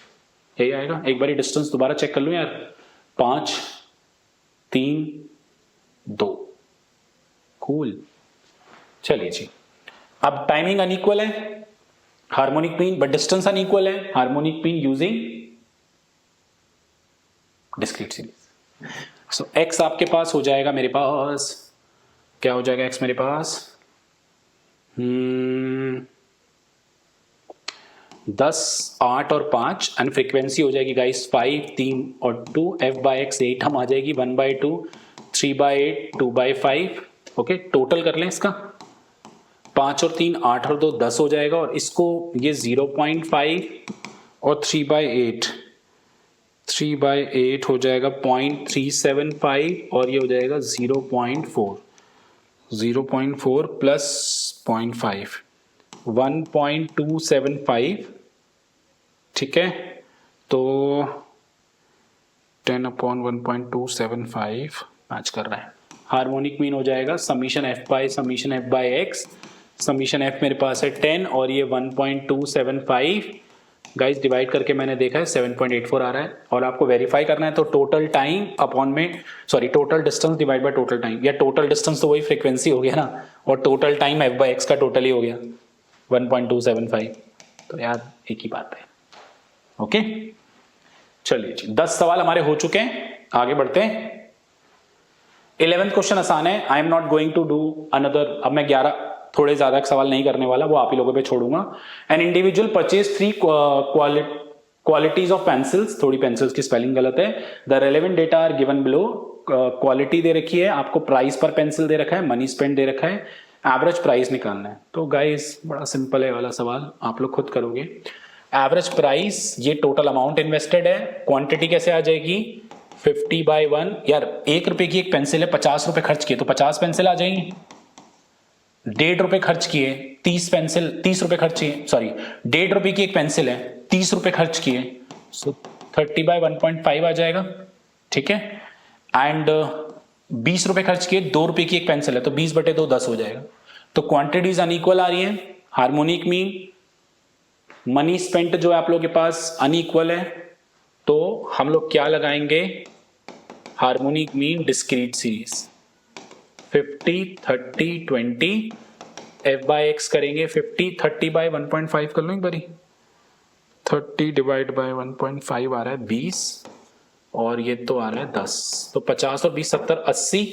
यही आएगा। एक बार डिस्टेंस दोबारा चेक कर लो यार, 5 3 2। कूल। चलिए जी, अब टाइमिंग अनइक्वल है, harmonic mean, but distance unequal है, harmonic mean using discrete series. So x आपके पास हो जाएगा, मेरे पास क्या हो जाएगा, x मेरे पास 10 8 और 5 एंड फ्रीक्वेंसी हो जाएगी गाइस 5 3 और 2, f/x 8 हम आ जाएगी 1/2, 3/8, 2/5। ओके टोटल कर लें इसका, 5 और 3 8 और 2 10 हो जाएगा, और इसको ये 0.5 और 3/8 हो जाएगा 0.375 और ये हो जाएगा 0.4 प्लस 0.5 1.275। ठीक है, तो 10/1.275 मैच कर रहा है। हार्मोनिक मीन हो जाएगा समीशन f/x। समीशन f मेरे पास है 10 और ये 1.275 गाइस डिवाइड करके मैंने देखा है 7.84 आ रहा है। और आपको वेरीफाई करना है तो टोटल टाइम अपॉन में total distance divide by total time, या टोटल डिस्टेंस तो वही फ्रीक्वेंसी हो गया ना, और टोटल टाइम f/x का टोटल ही हो गया 1.275, तो यार एक ही बात है। ओके चलिए जी, 10 सवाल हमारे हो चुके हैं, आगे बढ़ते हैं। 11th क्वेश्चन आसान है, I am not going to do another. अब मैं 11 थोड़े ज्यादा सवाल नहीं करने वाला, वो आप ही लोगों पे छोड़ूंगा। An individual purchase 3 qualities of pencils, थोड़ी पेंसिल्स की स्पेलिंग गलत है। The relevant data are given below. Quality दे रखी है आपको, प्राइस पर पेंसिल दे रखा है, मनी स्पेंड दे रखा है, एवरेज प्राइस निकालना है। तो गाइस बड़ा सिंपल है वाला सवाल, आप लोग खुद करोगे। एवरेज प्राइस ये टोटल अमाउंट इन्वेस्टेड है, क्वांटिटी कैसे आ जाएगी 50/1। यार 1 रुपए की एक पेंसिल है, 50 रुपए खर्च किए तो 50 पेंसिल आ जाएंगी। 1.5 रुपए खर्च किए 30 रुपए खर्च किए, सॉरी 1.5 रुपए की एक पेंसिल है 30 रुपए खर्च किए, सो 30/1.5 आ जाएगा। ठीक है, एंड 20 रुपए खर्च किए 2 रुपए की एक पेंसिल है तो 20/2 10 हो जाएगा। तो क्वांटिटीज अनइक्वल आ रही है, हार्मोनिक मीन मनी स्पेंट जो है आप लोगों के पास अनइक्वल है, तो हम लोग क्या लगाएंगे, harmonic mean discrete series. 50 30 20 f by x करेंगे 50 30 बाय 1.5 कर लो एक बारी 30 डिवाइड बाय 1.5 आ रहा है 20 और ये तो आ रहा है 10 तो 50 और 20 70 80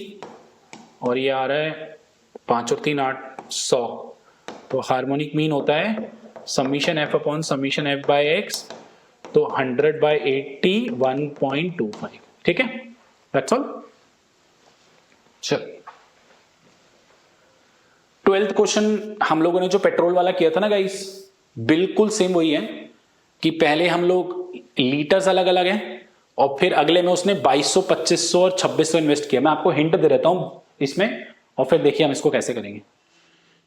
और ये आ रहा है 5 और 3 8 100 तो हार्मोनिक मीन होता है summation f upon summation f by x तो 100 बाय 80 1.25 ठीक है दैट्स ऑल। चल 12th क्वेश्चन हम लोगों ने जो पेट्रोल वाला किया था ना गाइस बिल्कुल सेम वही है कि पहले हम लोग लीटर्स अलग अलग हैं और फिर अगले में उसने 2200 2500 और 2600 इन्वेस्ट किया। मैं आपको हिंट दे देता हूं इसमें और फिर देखिए हम इसको कैसे करेंगे।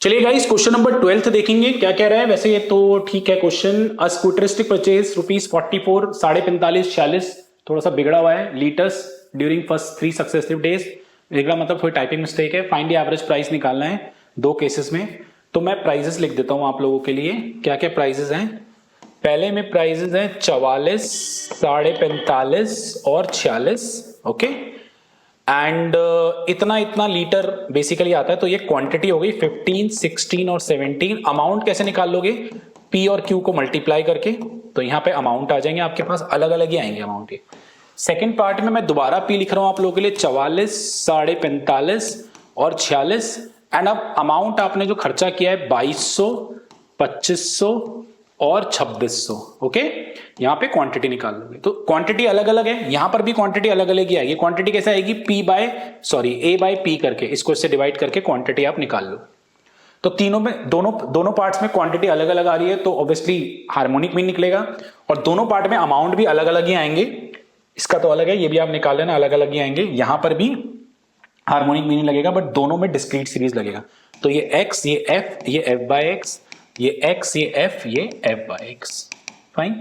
चलिए गाइस क्वेश्चन नंबर 12 देखेंगे क्या कह रहा है। वैसे ये तो ठीक है क्वेश्चन। अ स्कूटरिस्टिक परचेज ₹44 45 46 थोड़ा सा बिगड़ा हुआ है litres during first 3 successive days. बिगड़ा मतलब थोड़ी टाइपिंग मिस्टेक है। फाइंड द एवरेज प्राइस निकालना है 2 केसेस में। तो मैं प्राइजेस लिख देता हूं आप लोगों के लिए। क्या क्या प्राइजेस हैं। पहले में प्राइजेस हैं 44 45 और 46 ओके एंड इतना इतना लीटर बेसिकली आता है। तो ये क्वांटिटी हो गई 15 16 और 17। अमाउंट कैसे निकाल लोगे पी और क्यू को मल्टीप्लाई करके तो यहां पे अमाउंट आ जाएंगे आपके पास अलग अलग ही आएंगे अमाउंट। ये सेकेंड पार्ट में मैं दोबारा पी लिख रहा हूं आप लोगों के लिए 44 45 और 46 एंड अब अमाउंट आपने जो खर्चा किया है 2200 2500 और 2600 ओके यहां पे क्वांटिटी निकाल लोगे तो क्वांटिटी अलग अलग है। यहां पर भी क्वांटिटी अलग अलग ही आएगी। क्वांटिटी कैसे आएगी ए बाय पी करके इसको इससे डिवाइड करके क्वांटिटी आप निकाल लो। तो तीनों में दोनों पार्ट्स में क्वांटिटी अलग अलग आ रही है तो ऑब्वियसली हार्मोनिक मीन निकलेगा और दोनों पार्ट में अमाउंट भी अलग अलग ही आएंगे। इसका तो अलग है ये भी आप निकाल लेना अलग अलग ही आएंगे। यहां पर भी हार्मोनिक मीन लगेगा बट दोनों में डिस्क्रीट सीरीज लगेगा। तो ये एक्स ये एफ बाय एक्स ये एक्स ये एफ बाय एक्स फाइन।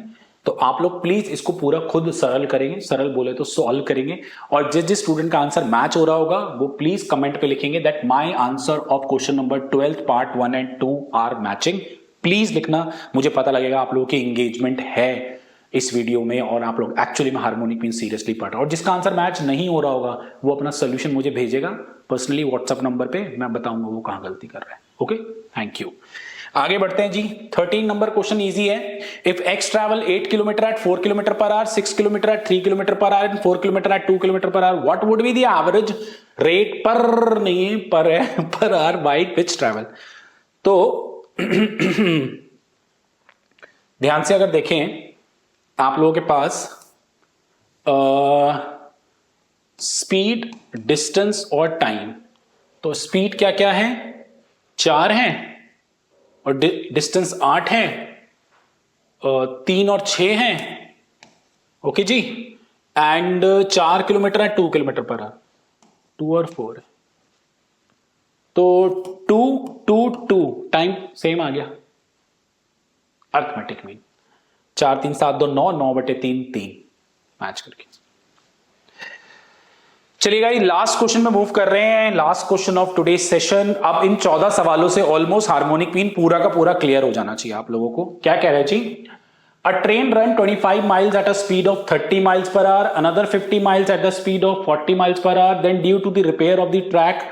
तो आप लोग प्लीज इसको पूरा खुद सरल करेंगे। सरल बोले तो सॉल्व करेंगे और जिस स्टूडेंट का आंसर मैच हो रहा होगा वो प्लीज कमेंट पे लिखेंगे that my answer of question number 12 part 1 and 2 are matching. Please लिखना मुझे पता लगेगा आप लोगों की एंगेजमेंट है इस वीडियो में और आप लोग एक्चुअली में हार्मोनिक मीन सीरियसली पढ़ रहे हो। और जिसका आंसर मैच नहीं हो रहा होगा वो अपना सोल्यूशन मुझे भेजेगा पर्सनली व्हाट्सएप नंबर पे। मैं बताऊंगा वो कहां गलती कर रहा है। Okay thank you. आगे बढ़ते हैं जी। 13 नंबर क्वेश्चन इजी है। If x travel 8 kilometre at 4 kilometre per hour 6 kilometre at 3 kilometre per hour and 4 kilometre at 2 kilometre per hour what would be the average rate per नहीं per hour by which travel. तो ध्यान से अगर देखें आप लोगों के पास speed distance और टाइम। तो स्पीड क्या क्या है 4 है और डिस्टेंस 8 है 3 और 6 है ओके जी एंड 4 किलोमीटर है 2 किलोमीटर पर आवर 2 और 4 है। तो 2 2 2 टाइम सेम आ गया अर्थमेटिक मीन 4 3 7 2 9 9 बटे 3 3 मैच करके। चलिएगा लास्ट क्वेश्चन में मूव कर रहे हैं। Last question of today session. अब इन 14 सवालों से ऑलमोस्ट हार्मोनिक मीन पूरा का पूरा क्लियर हो जाना चाहिए आप लोगों को। क्या कह रहे हैं जी। A train run 25 miles at a speed of 30 miles per hour, another 50 miles at the speed of 40 miles per hour, then due to the repair of the track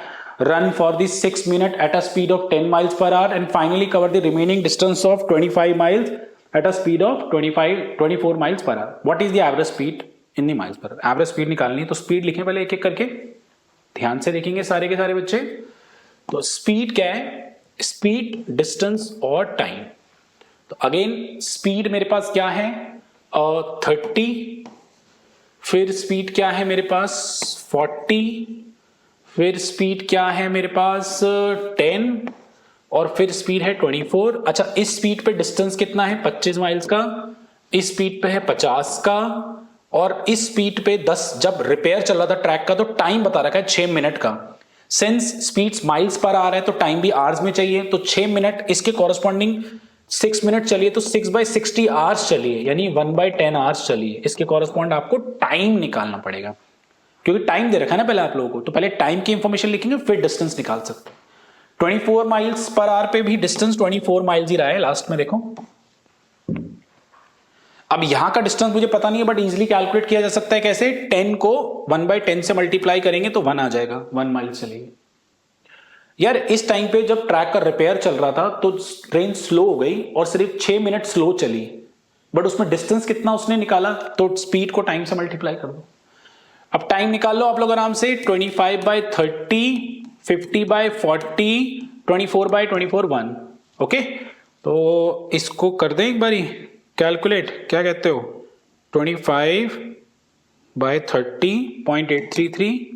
run for the 6 minutes at a speed of 10 miles per hour and finally cover the remaining distance of 25 miles at a speed of 24 miles per hour. What is the average speed in the miles per hour? Average speed निकालनी है तो speed लिखें पहले एक एक करके। ध्यान से देखेंगे सारे के सारे बच्चे। तो स्पीड क्या है स्पीड डिस्टेंस और टाइम। तो अगेन स्पीड मेरे पास क्या है 30 फिर स्पीड क्या है मेरे पास 40 फिर स्पीड क्या है मेरे पास 10 और फिर स्पीड है 24। अच्छा इस स्पीड पे डिस्टेंस कितना है 25 माइल्स का, इस स्पीड पे है 50 का और इस स्पीड पे 10 जब रिपेयर चल रहा था ट्रैक का तो टाइम बता रखा है 6 मिनट का। सिंस स्पीड्स माइल्स पर आ रहा है तो टाइम भी आवर्स में चाहिए तो 6 मिनट इसके कॉरेस्पॉन्डिंग 6 मिनट चलिए तो 6/60 आवर्स चलिए यानी 1/10 आवर्स चलिए। इसके कॉरेस्पॉन्ड आपको टाइम निकालना पड़ेगा क्योंकि टाइम दे रखा है ना पहले आप लोगों को। तो पहले टाइम की इंफॉर्मेशन लिखेंगे फिर डिस्टेंस निकाल सकते हैं। 24 माइल्स पर आवर पे भी डिस्टेंस 24 माइल्स ही रहा है लास्ट में देखो। अब यहां का डिस्टेंस मुझे पता नहीं है बट इजीली कैलकुलेट किया जा सकता है। कैसे 10 को 1/10 से मल्टीप्लाई करेंगे तो 1 आ जाएगा 1 माइल चलेगी यार इस टाइम पे जब ट्रैक का रिपेयर चल रहा था तो ट्रेन स्लो हो गई और सिर्फ 6 मिनट स्लो चली, बट उसमें डिस्टेंस कितना उसने निकाला, तो स्पीड को टाइम से मल्टीप्लाई कर दो। अब टाइम निकाल लो आप लोग आराम से, 25/30, 50/40, 24/24 1। ओके, तो इसको कर दें एक बारी कैलकुलेट, क्या कहते हो? 25/30 0.833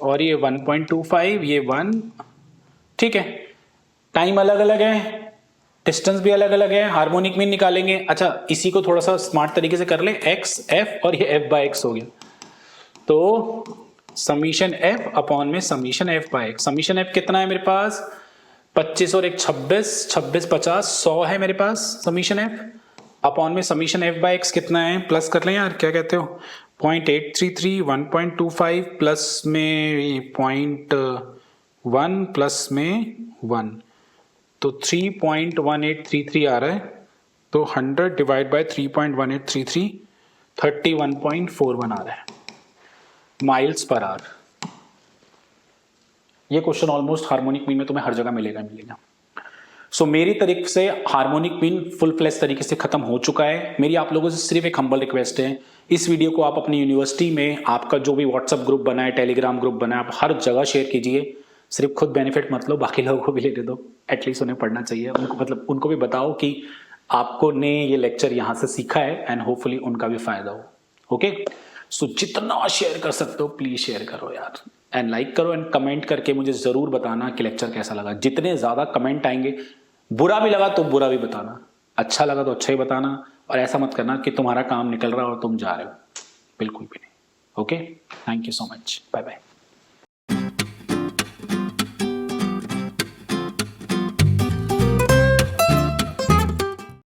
और ये 1.25, ये 1। ठीक है, टाइम अलग अलग है, डिस्टेंस भी अलग अलग है, हार्मोनिक मीन निकालेंगे। अच्छा, इसी को थोड़ा सा स्मार्ट तरीके से कर ले, x f और ये f/x हो गया, तो समीशन f अपॉन में समीशन f/x। समीशन f कितना है मेरे पास? 25 और एक 26, 26 50, 100 है मेरे पास समीशन f, अपॉन में समीशन f/x कितना है? प्लस कर लें यार, क्या कहते हो? 0.833, 1.25 प्लस में 0.1 प्लस में 1, तो 3.1833 आ रहा है, तो 100 डिवाइड बाय 3.1833 31.41 आ रहा है माइल्स पर आवर। ये क्वेश्चन ऑलमोस्ट हार्मोनिक मीन में तुम्हें हर जगह मिलेगा। सो मेरी तरीके से हार्मोनिक मीन फुल फ्लैश तरीके से खत्म हो चुका है। मेरी आप लोगों से सिर्फ एक हम्बल रिक्वेस्ट है, इस वीडियो को आप अपनी यूनिवर्सिटी में, आपका जो भी व्हाट्सएप ग्रुप बना है, टेलीग्राम ग्रुप बना है, आप हर जगह शेयर कीजिए। सिर्फ खुद बेनिफिट मत लो, बाकी लोगों को भी लेने दो, एटलीस्ट उन्हें पढ़ना चाहिए। उनको मतलब उनको भी बताओ कि आपको ने ये लेक्चर यहाँ से सीखा है एंड होपफुली उनका भी फायदा हो। ओके, सो जितना शेयर कर सकते हो प्लीज शेयर करो यार, एंड लाइक करो एंड कमेंट करके मुझे जरूर बताना कि लेक्चर कैसा लगा। जितने ज्यादा कमेंट आएंगे, बुरा भी लगा तो बुरा भी बताना, अच्छा लगा तो अच्छा ही बताना, और ऐसा मत करना कि तुम्हारा काम निकल रहा है और तुम जा रहे हो, बिल्कुल भी नहीं। Okay, thank you so much, bye bye.